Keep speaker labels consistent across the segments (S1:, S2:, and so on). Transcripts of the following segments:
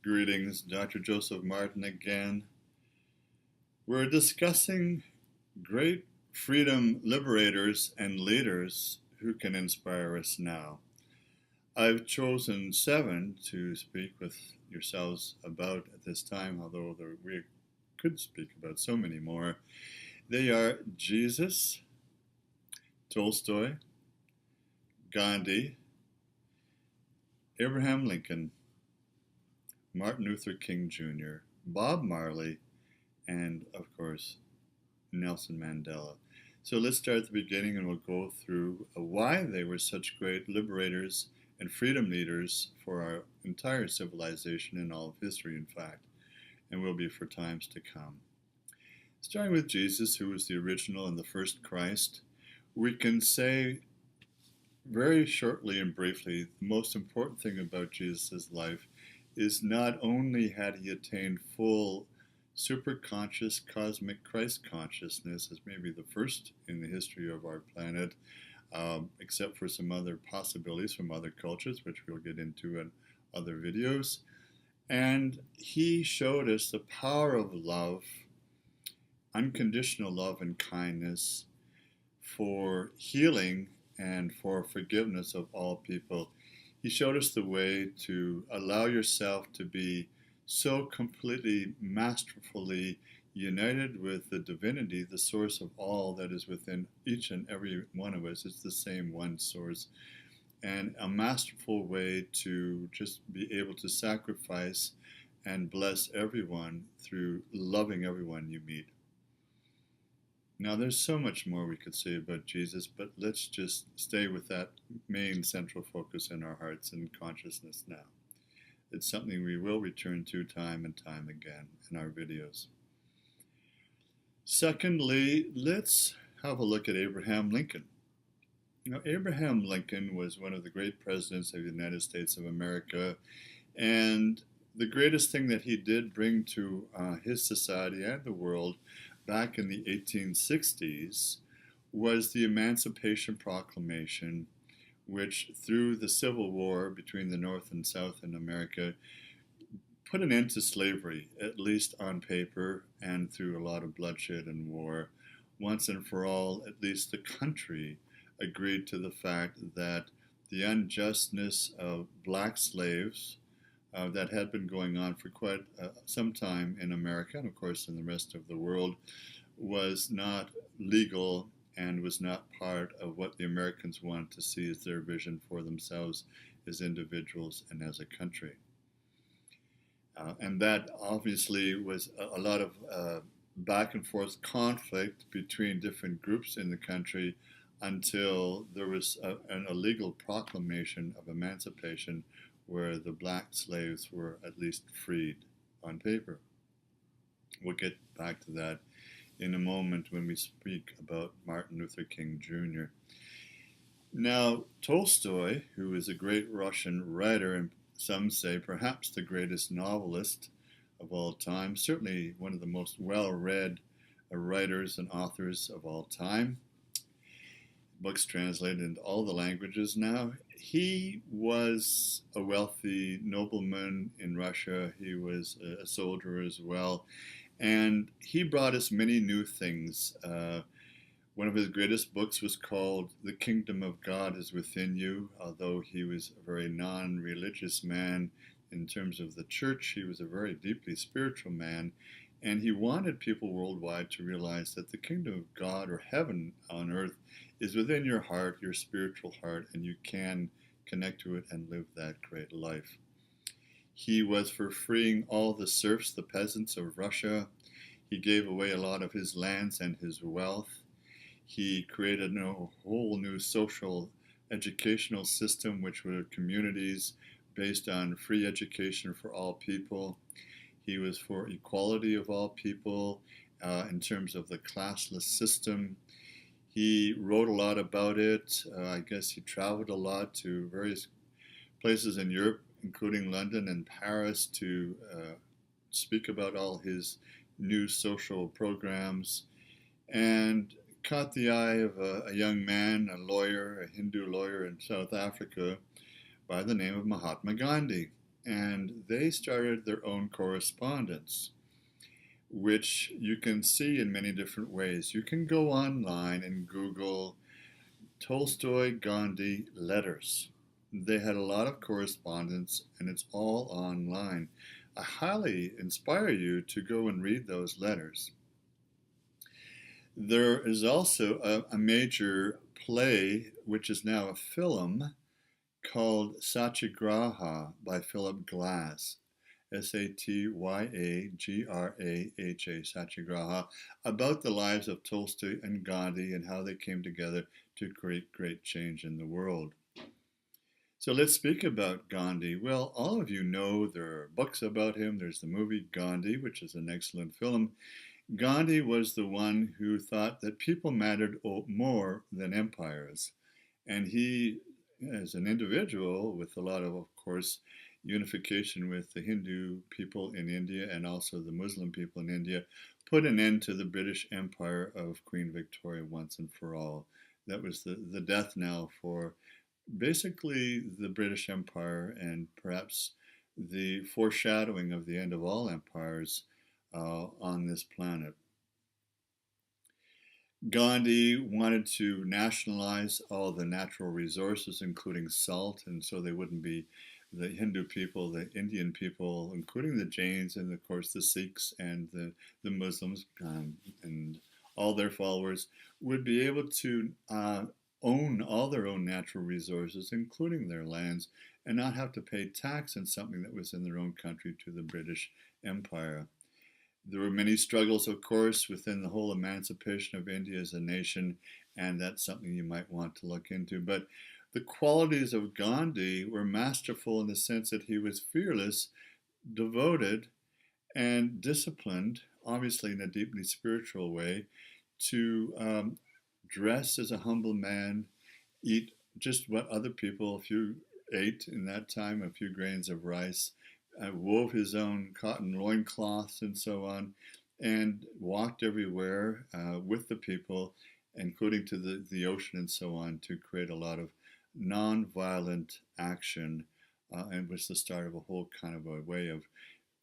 S1: Greetings, Dr. Joseph Martin again. We're discussing great freedom liberators and leaders who can inspire us now. I've chosen 7 to speak with yourselves about at this time, although we could speak about so many more. They are Jesus, Tolstoy, Gandhi, Abraham Lincoln, Martin Luther King Jr., Bob Marley, and of course, Nelson Mandela. So let's start at the beginning and we'll go through why they were such great liberators and freedom leaders for our entire civilization and all of history, in fact, and will be for times to come. Starting with Jesus, who was the original and the first Christ, we can say very shortly and briefly the most important thing about Jesus' life is not only had he attained full superconscious cosmic Christ consciousness as maybe the first in the history of our planet, except for some other possibilities from other cultures, which we'll get into in other videos. And he showed us the power of love, unconditional love and kindness for healing and for forgiveness of all people. He showed us the way to allow yourself to be so completely, masterfully united with the divinity, the source of all that is within each and every one of us. It's the same one source. And a masterful way to just be able to sacrifice and bless everyone through loving everyone you meet. Now, there's so much more we could say about Jesus, but let's just stay with that main central focus in our hearts and consciousness now. It's something we will return to time and time again in our videos. Secondly, let's have a look at Abraham Lincoln. Now, Abraham Lincoln was one of the great presidents of the United States of America, and the greatest thing that he did bring to his society and the world back in the 1860s was the Emancipation Proclamation, which through the Civil War between the North and South in America put an end to slavery, at least on paper, and through a lot of bloodshed and war. Once and for all, at least the country agreed to the fact that the unjustness of black slaves that had been going on for quite some time in America, and of course in the rest of the world, was not legal and was not part of what the Americans wanted to see as their vision for themselves as individuals and as a country. And that obviously was a lot of back and forth conflict between different groups in the country until there was an illegal proclamation of emancipation where the black slaves were at least freed on paper. We'll get back to that in a moment when we speak about Martin Luther King Jr. Now, Tolstoy, who is a great Russian writer, and some say perhaps the greatest novelist of all time, certainly one of the most well-read writers and authors of all time, books translated into all the languages now. He was a wealthy nobleman in Russia. He was a soldier as well. And he brought us many new things. One of his greatest books was called The Kingdom of God is Within You. Although he was a very non-religious man in terms of the church, he was a very deeply spiritual man. And he wanted people worldwide to realize that the kingdom of God, or heaven on earth, is within your heart, your spiritual heart, and you can connect to it and live that great life. He was for freeing all the serfs, the peasants of Russia. He gave away a lot of his lands and his wealth. He created a whole new social educational system, which were communities based on free education for all people. He was for equality of all people in terms of the classless system. He wrote a lot about it. I guess he traveled a lot to various places in Europe, including London and Paris, to speak about all his new social programs, and caught the eye of a young man, a lawyer, a Hindu lawyer in South Africa by the name of Mahatma Gandhi. and they started their own correspondence, which you can see in many different ways. You can go online and Google Tolstoy Gandhi letters. They had a lot of correspondence, and it's all online. I highly inspire you to go and read those letters. There is also a major play, which is now a film, called Satyagraha by Philip Glass. Satyagraha, Satyagraha, about the lives of Tolstoy and Gandhi and how they came together to create great change in the world. So let's speak about Gandhi. Well, all of you know there are books about him. There's the movie Gandhi, which is an excellent film. Gandhi was the one who thought that people mattered more than empires. And he, as an individual, with a lot of course, unification with the Hindu people in India and also the Muslim people in India, put an end to the British Empire of Queen Victoria once and for all. That was the death knell for basically the British Empire and perhaps the foreshadowing of the end of all empires on this planet. Gandhi wanted to nationalize all the natural resources, including salt, and so they wouldn't be the Hindu people, the Indian people, including the Jains, and of course the Sikhs and the Muslims and all their followers, would be able to own all their own natural resources, including their lands, and not have to pay tax on something that was in their own country to the British Empire. There were many struggles, of course, within the whole emancipation of India as a nation, and that's something you might want to look into. But the qualities of Gandhi were masterful in the sense that he was fearless, devoted, and disciplined, obviously in a deeply spiritual way, to dress as a humble man, eat just what other people, a few ate in that time, a few grains of rice, wove his own cotton loincloths and so on, and walked everywhere with the people, including to the ocean and so on, to create a lot of nonviolent action, and was the start of a whole kind of a way of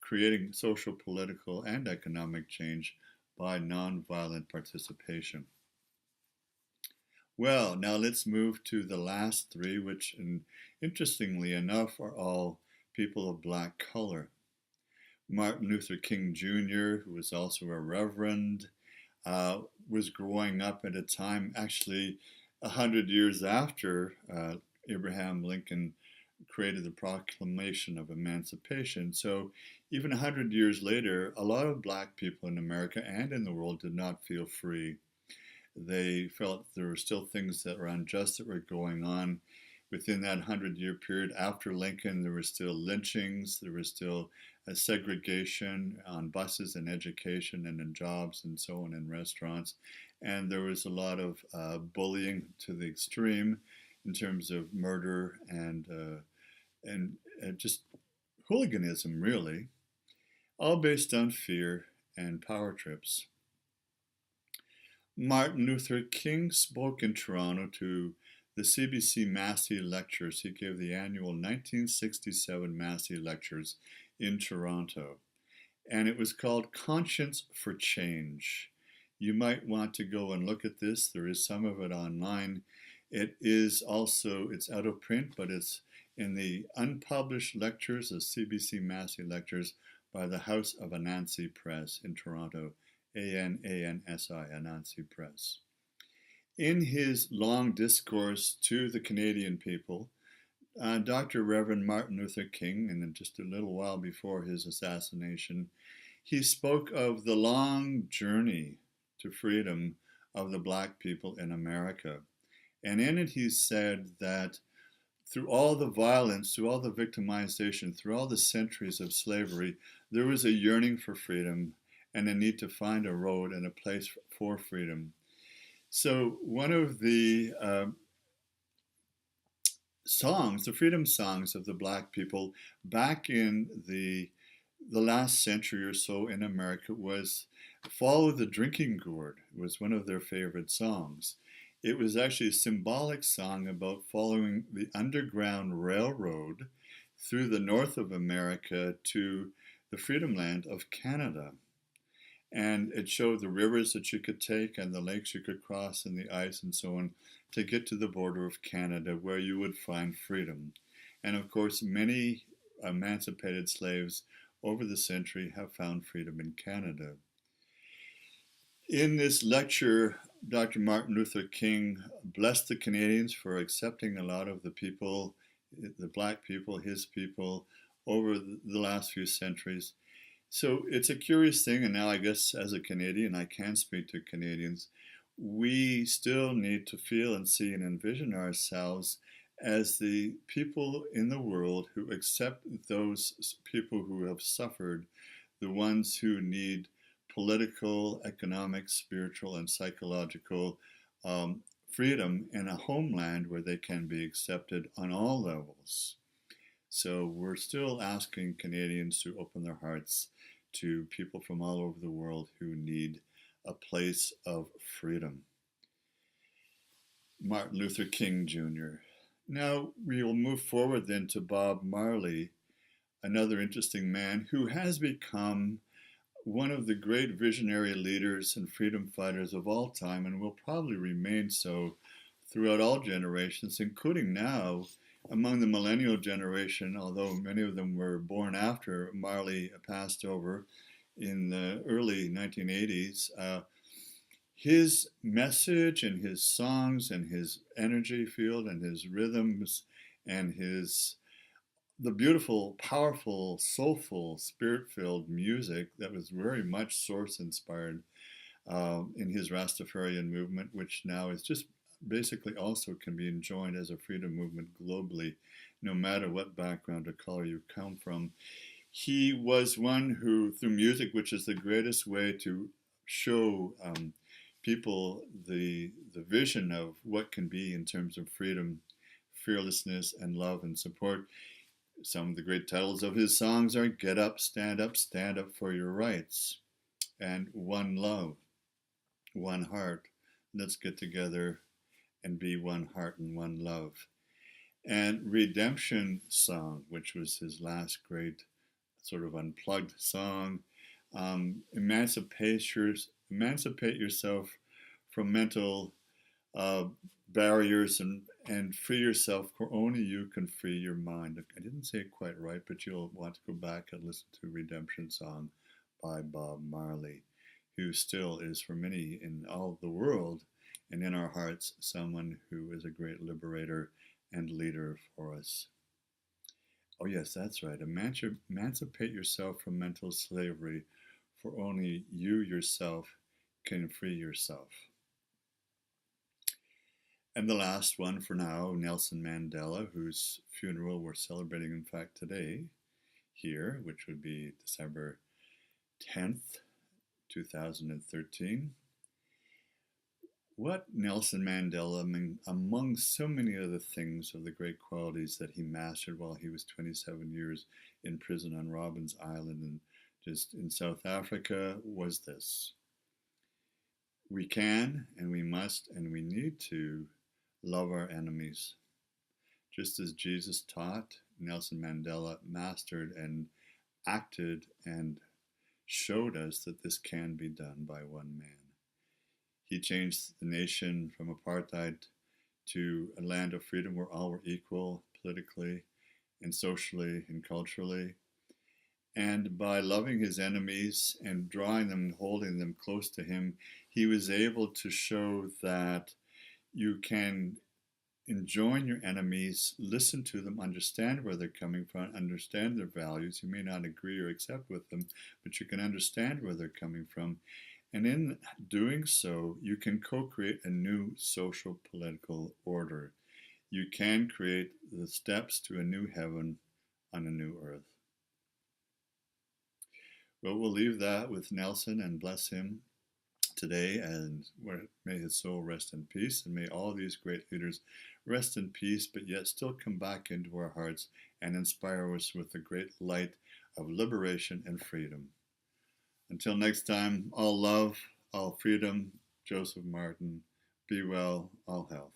S1: creating social, political, and economic change by nonviolent participation. Well, now let's move to the last three, which, interestingly enough, are all people of black color. Martin Luther King Jr., who was also a reverend, was growing up at a time, actually 100 years after Abraham Lincoln created the Proclamation of Emancipation. So even 100 years later, a lot of black people in America and in the world did not feel free. They felt there were still things that were unjust that were going on. Within that 100-year period after Lincoln, there were still lynchings, there was still a segregation on buses and education and in jobs and so on in restaurants. And there was a lot of bullying to the extreme in terms of murder and just hooliganism, really, all based on fear and power trips. Martin Luther King spoke in Toronto to the CBC Massey Lectures. He gave the annual 1967 Massey Lectures in Toronto, and it was called Conscience for Change. You might want to go and look at this. There is some of it online. It is also, it's out of print, but it's in the unpublished lectures, the CBC Massey Lectures by the House of Anansi Press in Toronto, ANANSI, Anansi Press. In his long discourse to the Canadian people, Dr. Reverend Martin Luther King, and just a little while before his assassination, he spoke of the long journey to freedom of the black people in America. And in it he said that through all the violence, through all the victimization, through all the centuries of slavery, there was a yearning for freedom and a need to find a road and a place for freedom. So one of the songs, the freedom songs of the black people back in the last century or so in America was Follow the Drinking Gourd. It was one of their favorite songs. It was actually a symbolic song about following the Underground Railroad through the north of America to the Freedom Land of Canada. And it showed the rivers that you could take and the lakes you could cross and the ice and so on to get to the border of Canada where you would find freedom. And of course, many emancipated slaves over the century have found freedom in Canada. In this lecture, Dr. Martin Luther King blessed the Canadians for accepting a lot of the people, the black people, his people, over the last few centuries. So it's a curious thing, and now I guess as a Canadian, I can speak to Canadians. We still need to feel and see and envision ourselves as the people in the world who accept those people who have suffered, the ones who need political, economic, spiritual, and psychological freedom in a homeland where they can be accepted on all levels. So we're still asking Canadians to open their hearts to people from all over the world who need a place of freedom. Martin Luther King Jr. Now we'll move forward then to Bob Marley, another interesting man who has become one of the great visionary leaders and freedom fighters of all time and will probably remain so throughout all generations, including now among the millennial generation, although many of them were born after Marley passed over in the early 1980s. His message and his songs and his energy field and his rhythms and the beautiful, powerful, soulful, spirit-filled music that was very much source-inspired in his Rastafarian movement, which now is just basically also can be enjoyed as a freedom movement globally, no matter what background or color you come from. He was one who, through music, which is the greatest way to show people the vision of what can be in terms of freedom, fearlessness, and love and support. Some of the great titles of his songs are Get Up, Stand Up for Your Rights, and One Love, One Heart, Let's Get Together and Be One Heart and One Love. And Redemption Song, which was his last great sort of unplugged song. Emancipate yourself from mental barriers and free yourself, for only you can free your mind. I didn't say it quite right, but you'll want to go back and listen to Redemption Song by Bob Marley, who still is for many in all the world and in our hearts someone who is a great liberator and leader for us. Oh yes, that's right. Emancipate yourself from mental slavery, for only you yourself can free yourself. And the last one for now, Nelson Mandela, whose funeral we're celebrating, in fact, today here, which would be December 10th, 2013. What Nelson Mandela, among so many other things of the great qualities that he mastered while he was 27 years in prison on Robben Island and just in South Africa, was this: we can and we must and we need to love our enemies. Just as Jesus taught, Nelson Mandela mastered and acted and showed us that this can be done by one man. He changed the nation from apartheid to a land of freedom where all were equal politically and socially and culturally. And by loving his enemies and drawing them and holding them close to him, he was able to show that you can enjoin your enemies, listen to them, understand where they're coming from, understand their values. You may not agree or accept with them, but you can understand where they're coming from. And in doing so, you can co-create a new social political order. You can create the steps to a new heaven on a new earth. Well, we'll leave that with Nelson and bless him today, and may his soul rest in peace, and may all these great leaders rest in peace, but yet still come back into our hearts and inspire us with the great light of liberation and freedom. Until next time, all love, all freedom. Joseph Martin. Be well, all health.